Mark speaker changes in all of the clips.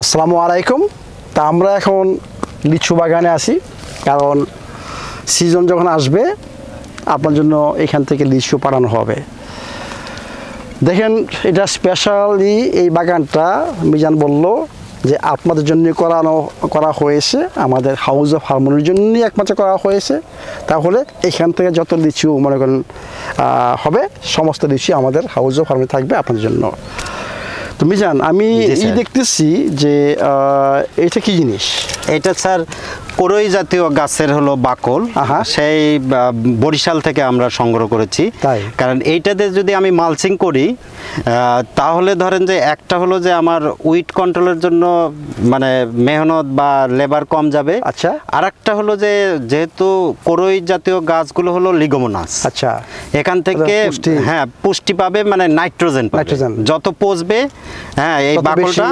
Speaker 1: আসসালামু আলাইকুম। তা আমরা এখন লিচু বাগানে আছি, কারণ সিজন যখন আসবে আপনার জন্য এখান থেকে লিচু পাঠানো হবে। দেখেন, এটা স্পেশালি এই বাগানটা মিজান বলল যে আপনাদের জন্য করা হয়েছে, আমাদের হাউস অফ হারমোনির জন্যই একমাত্র করা হয়েছে। তাহলে এখান থেকে যত লিচু মনে করেন হবে, সমস্ত লিচু আমাদের হাউস অফ হারমোনি থাকবে আপনাদের জন্য। তো মিজান, আমি এই দেখতেছি যে এটা কি জিনিস?
Speaker 2: এটা স্যার কোরই জাতীয় গাছের হলো বাকল, সেই বরিশাল থেকে আমরা সংগ্রহ করেছি। কারণ এইটাতে যদি আমি মালচিং করি তাহলে ধরেন যে একটা হলো যে আমার উইট কন্ট্রোলের জন্য মানে মেহনত বা লেবার কম যাবে।
Speaker 1: আচ্ছা।
Speaker 2: আর একটা হলো যে যেহেতু কোরই জাতীয় গাছগুলো হলো লিগোমোনাস,
Speaker 1: আচ্ছা,
Speaker 2: এখান থেকে হ্যাঁ পুষ্টি পাবে, মানে নাইট্রোজেন পাবে। যত পচবে হ্যাঁ এই বাকলটা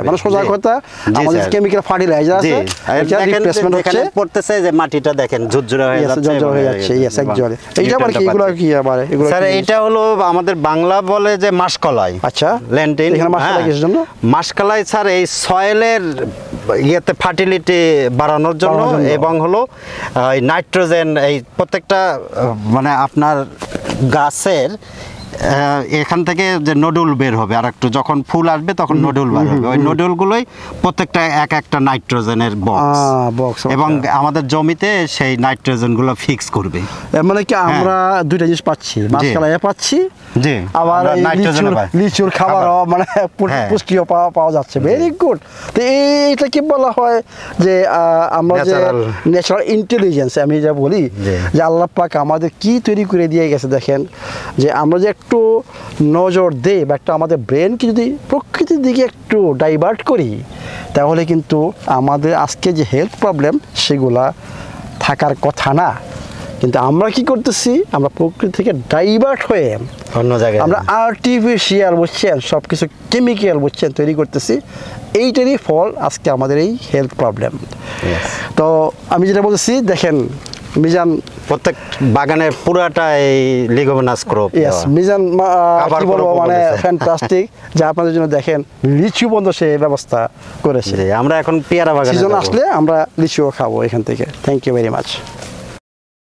Speaker 1: মানে সোজা কথা আমাদের কেমিক্যাল ফার্টিলাইজার আছে, এটা রিপ্লেসমেন্ট হচ্ছে।
Speaker 2: পড়তেছে যে মাটিটা দেখেন ঝুরঝুরে হয়ে যাচ্ছে,
Speaker 1: ইয়েস একজোরে। এইটা আবার কি, এগুলো কি আবার? এগুলো
Speaker 2: স্যার এটা হলো আমাদের বাংলা বলে যে মাসকলাই।
Speaker 1: আচ্ছা,
Speaker 2: ল্যান্টিন।
Speaker 1: এখানে মাসকলাই কিসের জন্য?
Speaker 2: মাসকলাই স্যার এই সয়েলের ইয়েতে ফার্টিলিটি বাড়ানোর জন্য, এবং হলো নাইট্রোজেন এই প্রত্যেকটা মানে আপনার গাছের এখান থেকে যে নোডুল বের হবে, আর একটু যখন ফুল আসবে তখন নোডুল বের হবে, ওই নোডুলগুলোই প্রত্যেকটা এক একটা নাইট্রোজেনের বক্স, এবং আমাদের জমিতে সেই নাইট্রোজেনগুলো ফিক্স করবে।
Speaker 1: মানে কি আমরা দুইটা জিনিস পাচ্ছি, মাসকলাই পাচ্ছি, জি, আবার লিচুর খাবারও মানে পুষ্টিও পাওয়া যাচ্ছে। Very good. তো এইটা কি বলা হয় যে আমরা যে ন্যাচারাল ইন্টেলিজেন্স, আমি যা বলি যে আল্লাহ পাক আমাদের কি তৈরি করে দিয়ে গেছে। দেখেন যে আমরা যে একটু নজর দেই বা একটা আমাদের ব্রেনকে যদি প্রকৃতির দিকে একটু ডাইভার্ট করি, তাহলে কিন্তু আমাদের আজকে যে হেলথ প্রবলেম সেগুলা থাকার কথা না। কিন্তু আমরা কি করতেছি, আমরা প্রকৃতি থেকে ডাইভার্ট হয়ে
Speaker 2: অন্য জায়গায়
Speaker 1: আমরা আর্টিফিশিয়াল বুঝছেন, সব কিছু কেমিক্যাল বুঝছেন তৈরি করতেছি। এইটারই ফল আজকে আমাদের এই হেলথ প্রবলেম। তো আমি যেটা বলতেছি, দেখেন মিজান
Speaker 2: প্রত্যেক বাগানের পুরাটা এই লিগোমোনাস ক্রপ।
Speaker 1: ইয়েস মিজান কি বলবো, মানে ফ্যান্টাস্টিক যে আপনাদের জন্য দেখেন লিচু বন্ধ সে ব্যবস্থা করেছে।
Speaker 2: আমরা এখন পেয়ারা বাগানে
Speaker 1: সিজন আসলে আমরা লিচুও খাবো এখান থেকে। Thank you very much.